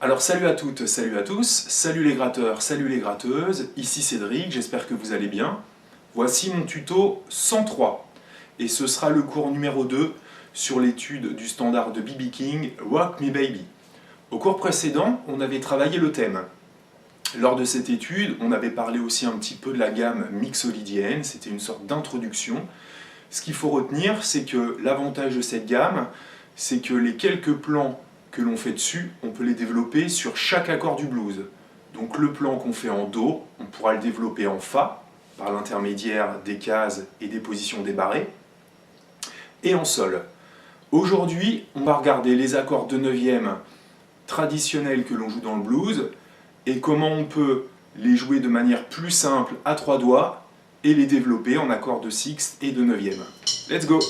Alors salut à toutes, salut à tous, salut les gratteurs, salut les gratteuses, ici Cédric, j'espère que vous allez bien. Voici mon tuto 103, et ce sera le cours numéro 2 sur l'étude du standard de B.B. King, Rock Me Baby. Au cours précédent, on avait travaillé le thème. Lors de cette étude, on avait parlé aussi un petit peu de la gamme mixolydienne, c'était une sorte d'introduction. Ce qu'il faut retenir, c'est que l'avantage de cette gamme, c'est que les quelques plans que l'on fait dessus, on peut les développer sur chaque accord du blues. Donc le plan qu'on fait en Do, on pourra le développer en Fa, par l'intermédiaire des cases et des positions des barrés, et en Sol. Aujourd'hui, on va regarder les accords de 9e traditionnels que l'on joue dans le blues, et comment on peut les jouer de manière plus simple à 3 doigts, et les développer en accords de sixte et de 9e. Let's go!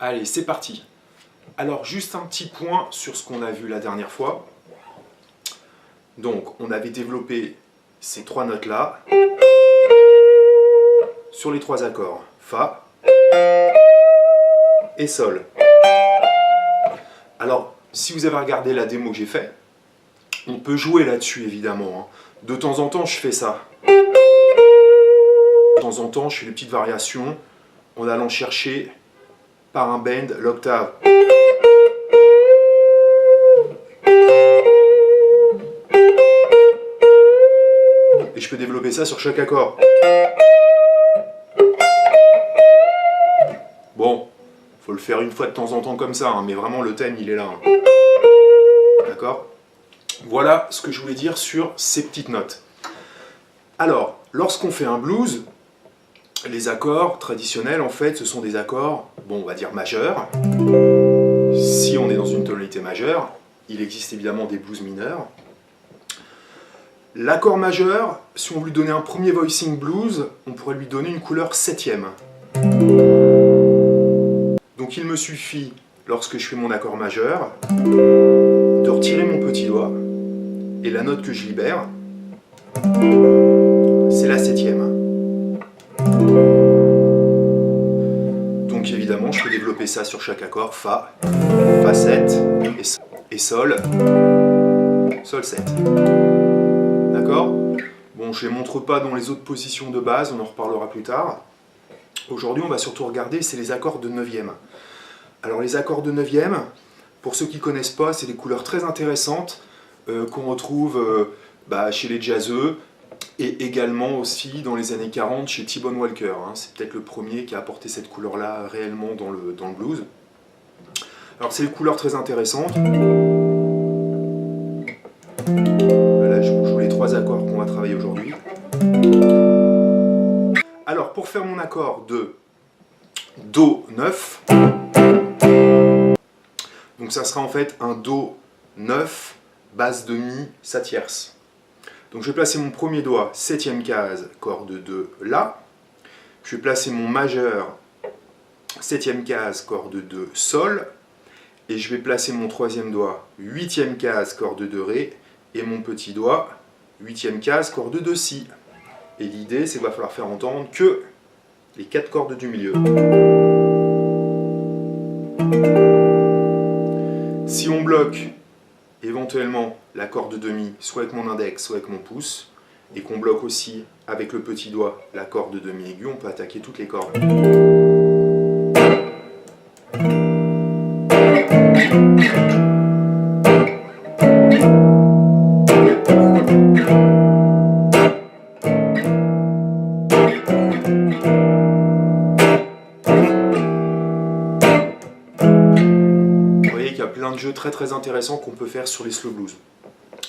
Allez, c'est parti. Alors, juste un petit point sur ce qu'on a vu la dernière fois. Donc, on avait développé ces 3 notes-là sur les 3 accords. Fa et Sol. Alors, si vous avez regardé la démo que j'ai faite, on peut jouer là-dessus, évidemment. De temps en temps, je fais ça. De temps en temps, je fais des petites variations en allant chercher par un bend l'octave. Et je peux développer ça sur chaque accord. Bon, faut le faire une fois de temps en temps comme ça, mais vraiment le thème il est là. D'accord? Voilà ce que je voulais dire sur ces petites notes. Alors, lorsqu'on fait un blues, les accords traditionnels, en fait, ce sont des accords, bon, on va dire majeurs. Si on est dans une tonalité majeure, il existe évidemment des blues mineurs. L'accord majeur, si on lui donnait un premier voicing blues, on pourrait lui donner une couleur 7e. Donc il me suffit, lorsque je fais mon accord majeur, de retirer mon petit doigt, et la note que je libère, c'est la 7e. Donc évidemment, je peux développer ça sur chaque accord, Fa, Fa 7 et Sol, Sol 7. D'accord? Bon, je ne les montre pas dans les autres positions de base, on en reparlera plus tard. Aujourd'hui, on va surtout regarder, c'est les accords de 9e. Alors les accords de 9e, pour ceux qui ne connaissent pas, c'est des couleurs très intéressantes qu'on retrouve chez les jazzeux, et également aussi dans les années 40 chez T-Bone Walker. C'est peut-être le premier qui a apporté cette couleur-là réellement dans le blues. Alors c'est des couleurs très intéressantes. Là je vous joue les 3 accords qu'on va travailler aujourd'hui. Alors pour faire mon accord de Do 9, donc ça sera en fait un Do 9, basse de Mi, Sa tierce. Donc je vais placer mon premier doigt, 7e case, corde 2, La. Je vais placer mon majeur, 7e case, corde 2, Sol. Et je vais placer mon 3e doigt, 8e case, corde 2, Ré. Et mon petit doigt, 8e case, corde 2, Si. Et l'idée, c'est qu'il va falloir faire entendre que les 4 cordes du milieu. Si on bloque éventuellement la corde de mi, soit avec mon index, soit avec mon pouce, et qu'on bloque aussi avec le petit doigt la corde de mi aigu, on peut attaquer toutes les cordes. Vous voyez qu'il y a plein de jeux très très intéressants qu'on peut faire sur les slow blues.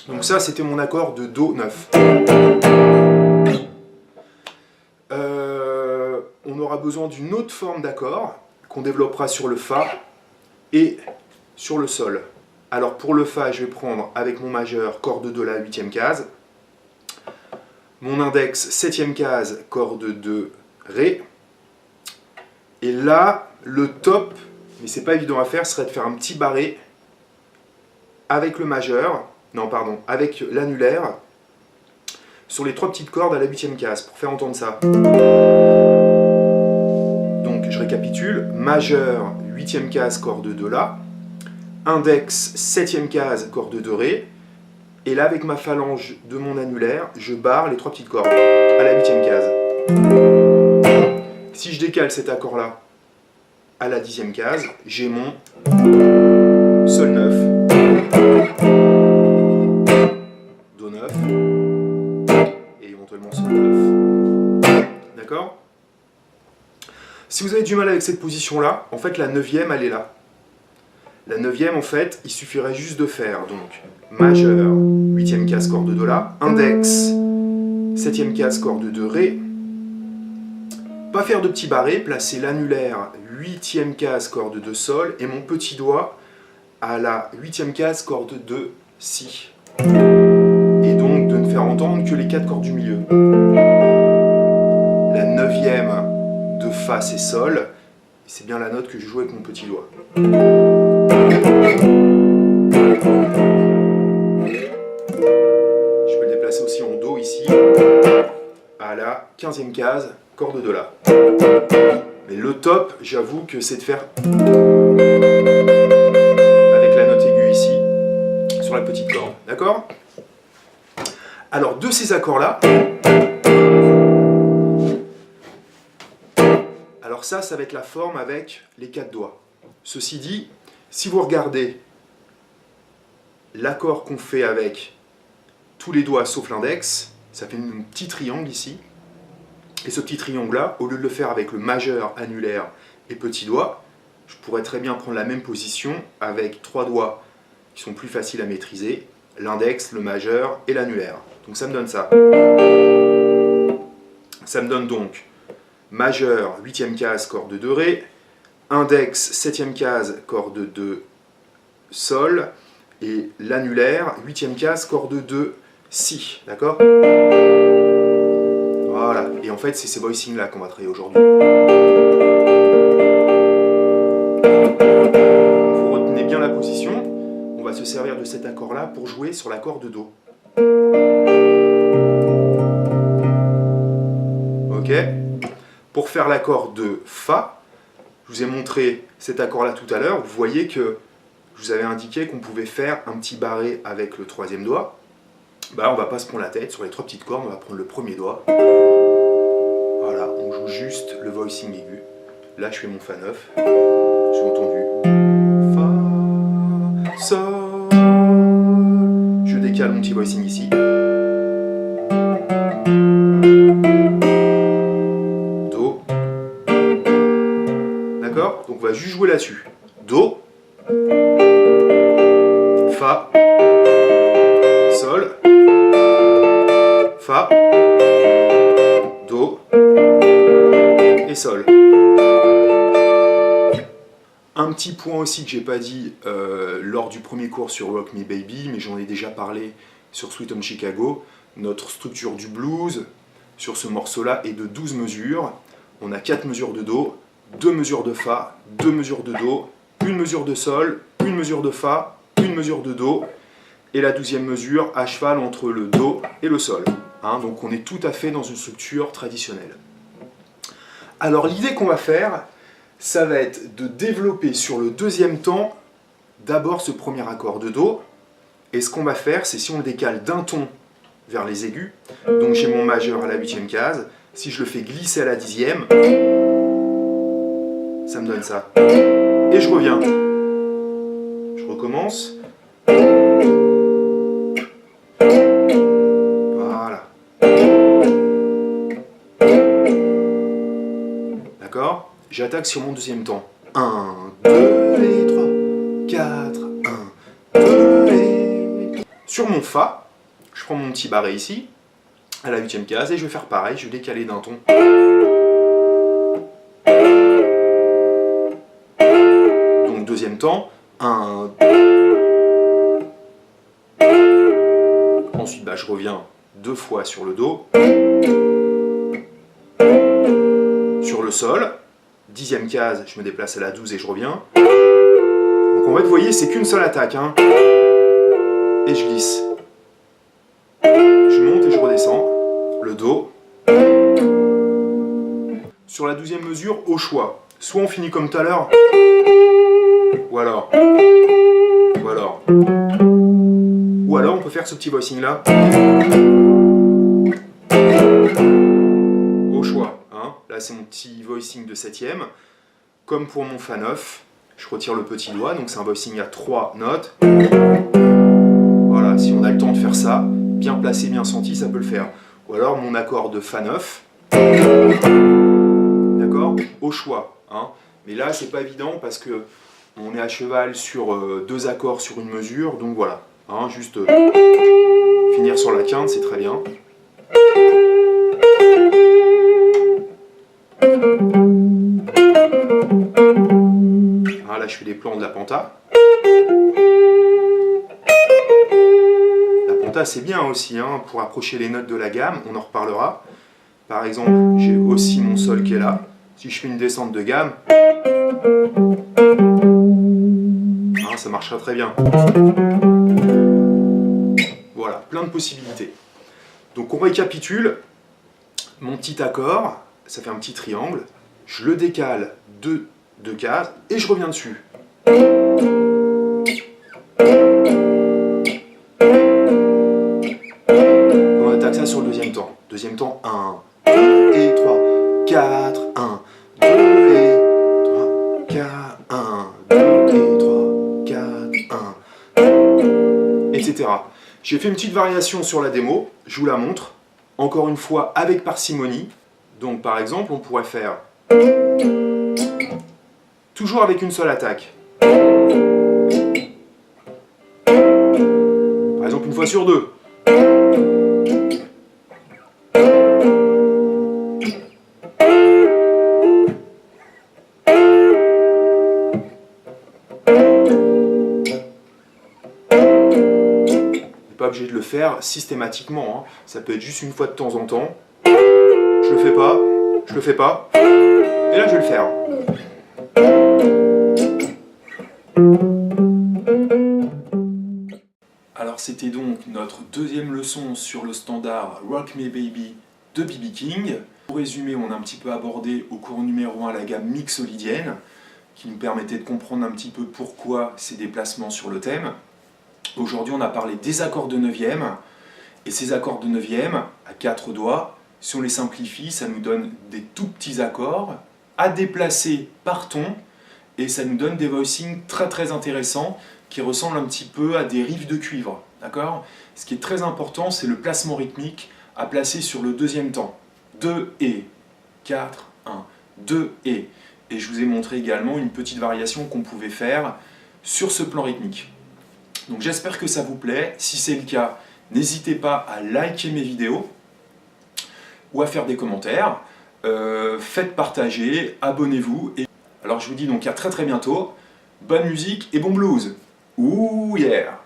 Donc ça, c'était mon accord de Do 9. On aura besoin d'une autre forme d'accord qu'on développera sur le Fa et sur le Sol. Alors pour le Fa, je vais prendre avec mon majeur corde de La, 8e case, mon index 7e case, corde de Ré, et là, le top, mais c'est pas évident à faire, serait de faire un petit barré avec le majeur, non pardon, avec l'annulaire, sur les 3 petites cordes à la 8e case, pour faire entendre ça. Donc je récapitule, majeur, 8e case, corde de La, index, 7e case, corde de Ré, et là avec ma phalange de mon annulaire, je barre les 3 petites cordes à la 8e case. Si je décale cet accord-là à la 10e case, j'ai mon Sol 9, Do 9, et éventuellement Sol 9. D'accord ? Si vous avez du mal avec cette position-là, en fait la 9e, elle est là. La 9e, en fait, il suffirait juste de faire donc majeur, 8e case, corde de La, index, 7e case, corde de Ré, pas faire de petits barrés, placer l'annulaire 8e case, corde de Sol, et mon petit doigt à la 8e case, corde de Si. Et donc de ne faire entendre que les 4 cordes du milieu. La 9e de Fa, c'est Sol, c'est bien la note que je joue avec mon petit doigt. Je peux le déplacer aussi en Do ici, à la 15e case, corde de La. Mais le top, j'avoue que c'est de faire avec la note aiguë ici, sur la petite corde. D'accord ? Alors, de ces accords-là, alors ça va être la forme avec les 4 doigts. Ceci dit, si vous regardez l'accord qu'on fait avec tous les doigts sauf l'index, ça fait un petit triangle ici. Et ce petit triangle-là, au lieu de le faire avec le majeur, annulaire et petit doigt, je pourrais très bien prendre la même position avec 3 doigts qui sont plus faciles à maîtriser, l'index, le majeur et l'annulaire. Donc ça me donne ça. Ça me donne donc majeur, 8e case, corde de Ré, index, 7e case, corde de Sol, et l'annulaire, 8e case, corde de Si. D'accord ? Voilà, et en fait c'est ces voicings là qu'on va travailler aujourd'hui. Vous retenez bien la position, on va se servir de cet accord là pour jouer sur l'accord de Do. Ok ? Pour faire l'accord de Fa, je vous ai montré cet accord là tout à l'heure, vous voyez que je vous avais indiqué qu'on pouvait faire un petit barré avec le 3e doigt. Bah, on va pas se prendre la tête sur les 3 petites cordes, on va prendre le premier doigt. Voilà, on joue juste le voicing aigu. Là, je fais mon Fa 9. J'ai entendu Fa, Sol. Je décale mon petit voicing ici. Do. D'accord ? Donc, on va juste jouer là-dessus. Do. Fa. Sol. Fa, Do et Sol. Un petit point aussi que j'ai pas dit lors du premier cours sur Rock Me Baby, mais j'en ai déjà parlé sur Sweet Home Chicago, notre structure du blues sur ce morceau-là est de 12 mesures. On a 4 mesures de Do, 2 mesures de Fa, 2 mesures de Do, une mesure de Sol, une mesure de Fa, une mesure de Do, et la 12e mesure à cheval entre le Do et le Sol. Hein, donc on est tout à fait dans une structure traditionnelle. Alors l'idée qu'on va faire, ça va être de développer sur le deuxième temps d'abord ce premier accord de Do. Et ce qu'on va faire, c'est si on le décale d'un ton vers les aigus, donc j'ai mon majeur à la 8e case, si je le fais glisser à la 10e, ça me donne ça. Et je reviens. Je recommence. Voilà. D'accord? J'attaque sur mon deuxième temps. 1, 2 et 3, 4, 1, 2 et... Sur mon Fa, je prends mon petit barré ici, à la 8e case, et je vais faire pareil, je vais décaler d'un ton. Donc deuxième temps, 1, 2. Ensuite, je reviens 2 fois sur le Do. Sur le Sol, 10e case, je me déplace à la 12 et je reviens. Donc en fait, vous voyez, c'est qu'une seule attaque. Hein. Et je glisse. Je monte et je redescends. Le Do. Sur la 12e mesure, au choix. Soit on finit comme tout à l'heure, ou alors on peut faire ce petit voicing là. Au choix. Hein. Là, c'est mon petit voicing de 7e. Comme pour mon Fa 9, je retire le petit doigt, donc c'est un voicing à 3 notes. Voilà, si on a le temps de faire ça, bien placé, bien senti, ça peut le faire. Ou alors mon accord de Fa 9, d'accord, au choix. Hein. Mais là, c'est pas évident parce que on est à cheval sur 2 accords sur une mesure, donc voilà. Hein, juste finir sur la quinte, c'est très bien. Ah, là, je fais des plans de la penta. La penta, c'est bien aussi, hein, pour approcher les notes de la gamme, on en reparlera. Par exemple, j'ai aussi mon Sol qui est là. Si je fais une descente de gamme, hein, ça marchera très bien. Voilà, plein de possibilités. Donc on récapitule. Mon petit accord, ça fait un petit triangle. Je le décale de 2 cases et je reviens dessus. On attaque ça sur le deuxième temps. Deuxième temps, 1, 2 et 3, 4, 1, 2 et 3, 4, 1, 2 et 3, 4, 1, etc. J'ai fait une petite variation sur la démo, je vous la montre, encore une fois avec parcimonie. Donc par exemple, on pourrait faire toujours avec une seule attaque. Par exemple, une fois sur 2. Pas obligé de le faire systématiquement, hein. Ça peut être juste une fois de temps en temps. Je le fais pas, je le fais pas, et là je vais le faire. Alors c'était donc notre deuxième leçon sur le standard Rock Me Baby de B.B. King. Pour résumer, on a un petit peu abordé au cours numéro 1 la gamme mixolydienne, qui nous permettait de comprendre un petit peu pourquoi ces déplacements sur le thème. Aujourd'hui, on a parlé des accords de 9e, et ces accords de 9e, à 4 doigts, si on les simplifie, ça nous donne des tout petits accords à déplacer par ton, et ça nous donne des voicings très très intéressants qui ressemblent un petit peu à des riffs de cuivre. D'accord ? Ce qui est très important, c'est le placement rythmique à placer sur le deuxième temps. 2 et 4, 1, 2 et. Et je vous ai montré également une petite variation qu'on pouvait faire sur ce plan rythmique. Donc j'espère que ça vous plaît. Si c'est le cas, n'hésitez pas à liker mes vidéos ou à faire des commentaires. Faites partager, abonnez-vous. Alors je vous dis donc à très très bientôt. Bonne musique et bon blues. Ouh yeah!